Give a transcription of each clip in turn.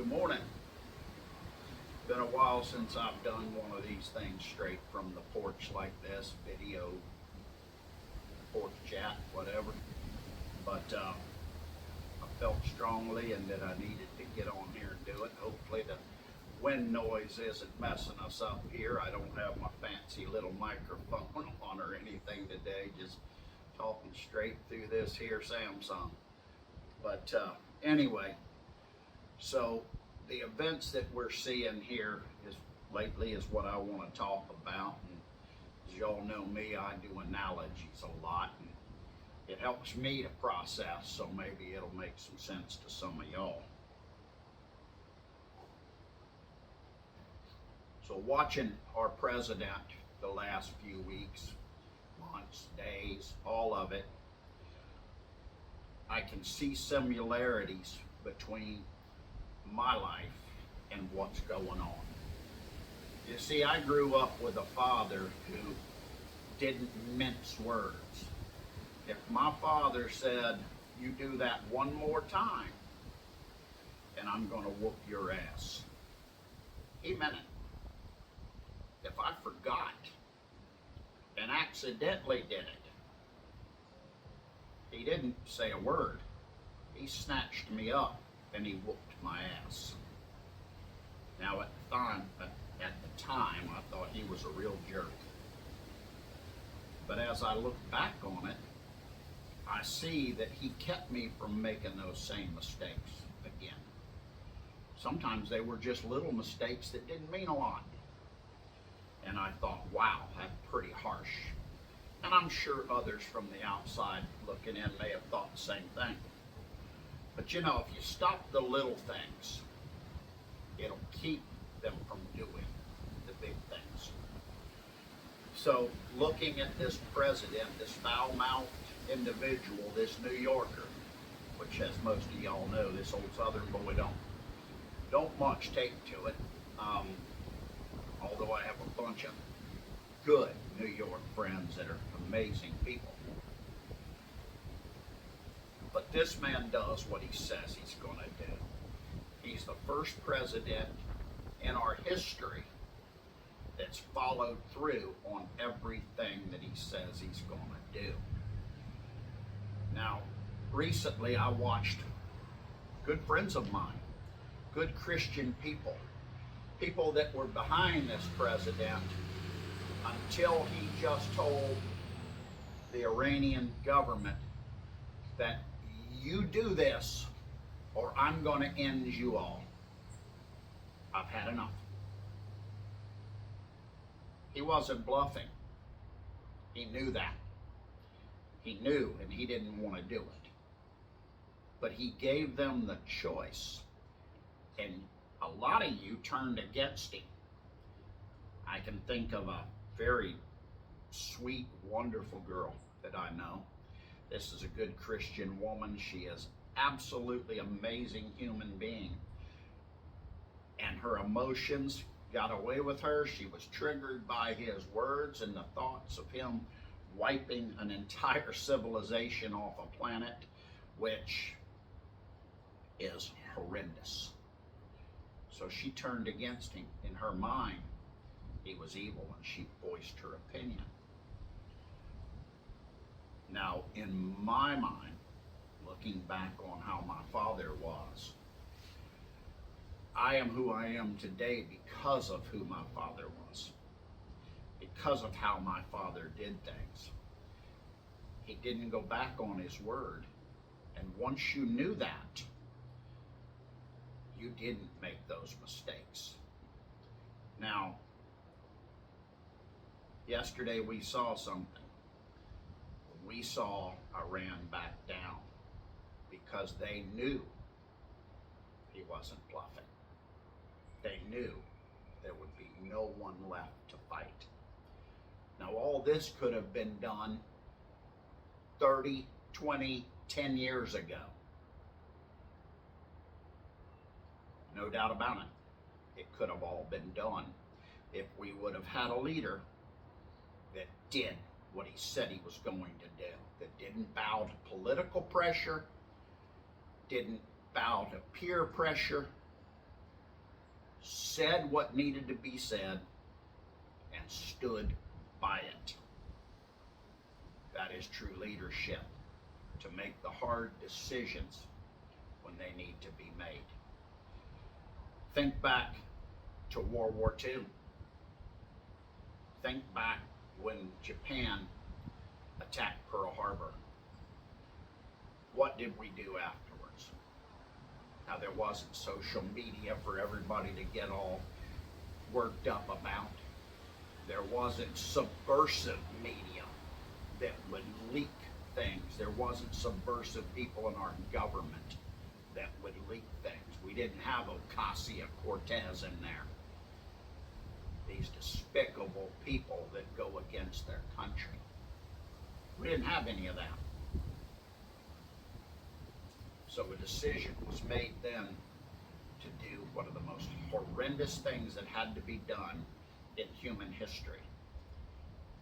Good morning. Been a while since I've done one of these things straight from the porch like this, video, porch chat, whatever. But I felt strongly and that I needed to get on here and do it. Hopefully the wind noise isn't messing us up here. I don't have my fancy little microphone on or anything today, just talking straight through this here Samsung. But anyway, so the events that we're seeing here lately is what I want to talk about. And as y'all know me, I do analogies a lot, and it helps me to process, so maybe it'll make some sense to some of y'all. So watching our president the last few weeks, months, days, all of it, I can see similarities between my life and what's going on. You see, I grew up with a father who didn't mince words. If my father said, "You do that one more time, and I'm going to whoop your ass," he meant it. If I forgot and accidentally did it, he didn't say a word. He snatched me up and he whooped my ass. Now at the time, I thought he was a real jerk. But as I look back on it, I see that he kept me from making those same mistakes again. Sometimes they were just little mistakes that didn't mean a lot. And I thought, wow, that's pretty harsh. And I'm sure others from the outside looking in may have thought the same thing. But you know, if you stop the little things, it'll keep them from doing the big things. So looking at this president, this foul-mouthed individual, this New Yorker, which as most of y'all know, this old Southern boy don't much take to it. Although I have a bunch of good New York friends that are amazing people. But this man does what he says he's going to do. He's the first president in our history that's followed through on everything that he says he's going to do. Now, recently I watched good friends of mine, good Christian people that were behind this president until he just told the Iranian government that you do this or I'm going to end you all. I've had enough. He wasn't bluffing. He knew that. He knew, and he didn't want to do it. But he gave them the choice. And a lot of you turned against him. I can think of a very sweet, wonderful girl that I know. This is a good Christian woman. She is absolutely amazing human being. And her emotions got away with her. She was triggered by his words and the thoughts of him wiping an entire civilization off a planet, which is horrendous. So she turned against him. In her mind, he was evil, and she voiced her opinion. Now, in my mind, looking back on how my father was, I am who I am today because of who my father was, because of how my father did things. He didn't go back on his word. And once you knew that, you didn't make those mistakes. Now, yesterday we saw something. We saw Iran back down because they knew he wasn't bluffing. They knew there would be no one left to fight. Now, all this could have been done 30, 20, 10 years ago. No doubt about it. It could have all been done if we would have had a leader that did what he said he was going to do, that didn't bow to political pressure, didn't bow to peer pressure, said what needed to be said, and stood by it. That is true leadership, to make the hard decisions when they need to be made. Think back to World War II. Think back when Japan attacked Pearl Harbor. What did we do afterwards? Now, there wasn't social media for everybody to get all worked up about. There wasn't subversive media that would leak things. There wasn't subversive people in our government that would leak things. We didn't have Ocasio-Cortez in there. These despicable people that go against their country. We didn't have any of that. So a decision was made then to do one of the most horrendous things that had to be done in human history.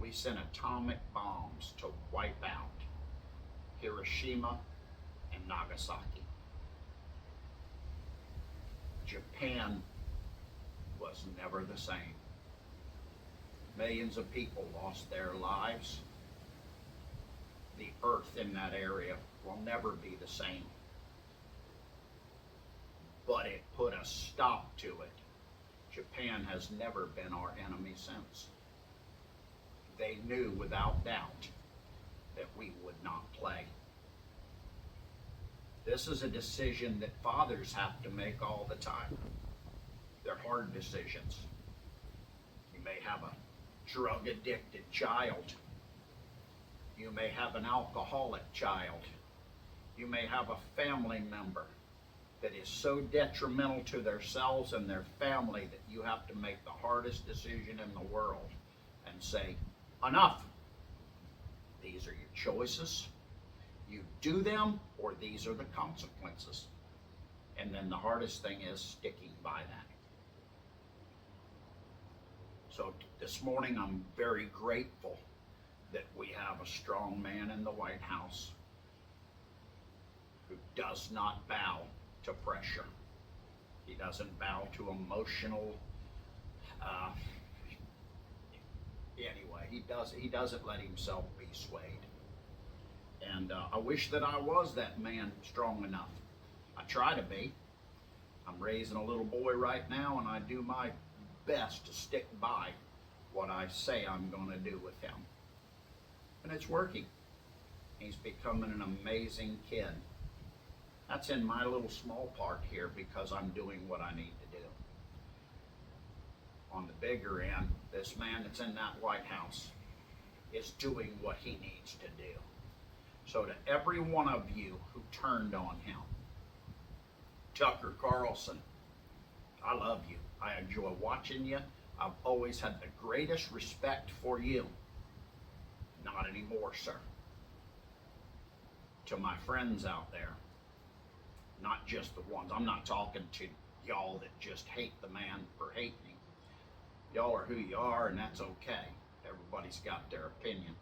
We sent atomic bombs to wipe out Hiroshima and Nagasaki. Japan was never the same. Millions of people lost their lives. The earth in that area will never be the same. But it put a stop to it. Japan has never been our enemy since. They knew without doubt that we would not play. This is a decision that fathers have to make all the time. They're hard decisions. You may have a drug-addicted child. You may have an alcoholic child. You may have a family member that is so detrimental to themselves and their family that you have to make the hardest decision in the world and say, enough. These are your choices. You do them, or these are the consequences. And then the hardest thing is sticking by that. So this morning I'm very grateful that we have a strong man in the White House who does not bow to pressure. He doesn't bow to emotional, anyway, he doesn't let himself be swayed. And I wish that I was that man strong enough. I try to be. I'm raising a little boy right now, and I do my best to stick by what I say I'm going to do with him. And it's working. He's becoming an amazing kid. That's in my little small part here because I'm doing what I need to do. On the bigger end, this man that's in that White House is doing what he needs to do. So to every one of you who turned on him, Tucker Carlson, I love you. I enjoy watching you. I've always had the greatest respect for you. Not anymore, sir. To my friends out there, not just the ones, I'm not talking to y'all that just hate the man for hating him. Y'all are who you are, and that's okay. Everybody's got their opinion.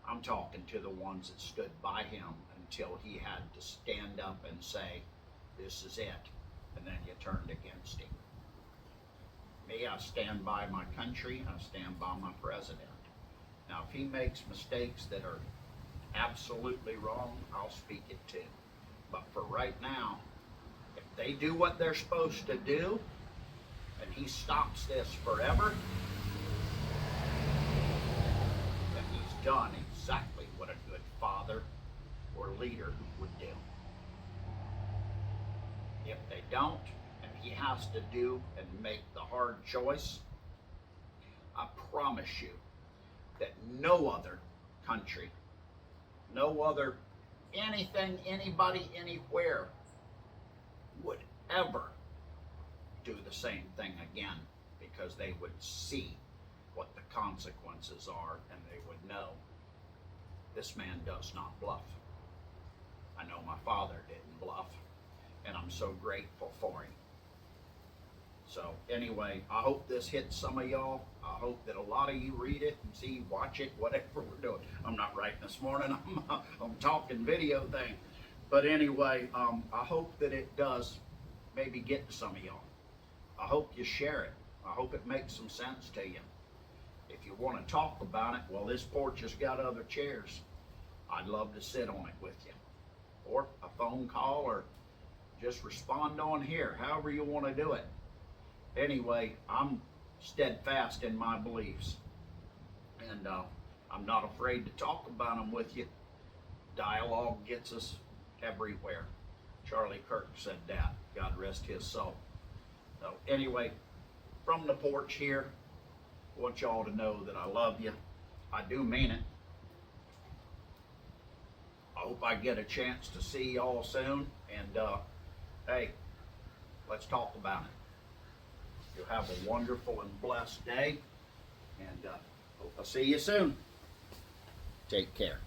I'm talking to the ones that stood by him until he had to stand up and say, this is it, and then you turned against him. Me, I stand by my country, I stand by my president. Now, if he makes mistakes that are absolutely wrong, I'll speak it too. But for right now, if they do what they're supposed to do, and he stops this forever, then he's done exactly what a good father or leader would do. If they don't, and he has to do and make the hard choice, I promise you that no other country, no other anything, anybody, anywhere would ever do the same thing again, because they would see what the consequences are and they would know this man does not bluff. I know my father didn't bluff, and I'm so grateful for him. So anyway, I hope this hits some of y'all. I hope that a lot of you read it and see, watch it, whatever we're doing. I'm not writing this morning. I'm talking video thing. But anyway, I hope that it does maybe get to some of y'all. I hope you share it. I hope it makes some sense to you. If you want to talk about it, well, this porch has got other chairs. I'd love to sit on it with you. Or a phone call, or just respond on here, however you want to do it. Anyway, I'm steadfast in my beliefs. And I'm not afraid to talk about them with you. Dialogue gets us everywhere. Charlie Kirk said that. God rest his soul. So anyway, from the porch here, I want y'all to know that I love you. I do mean it. I hope I get a chance to see y'all soon. And hey, let's talk about it. You have a wonderful and blessed day. And hope I'll see you soon. Take care.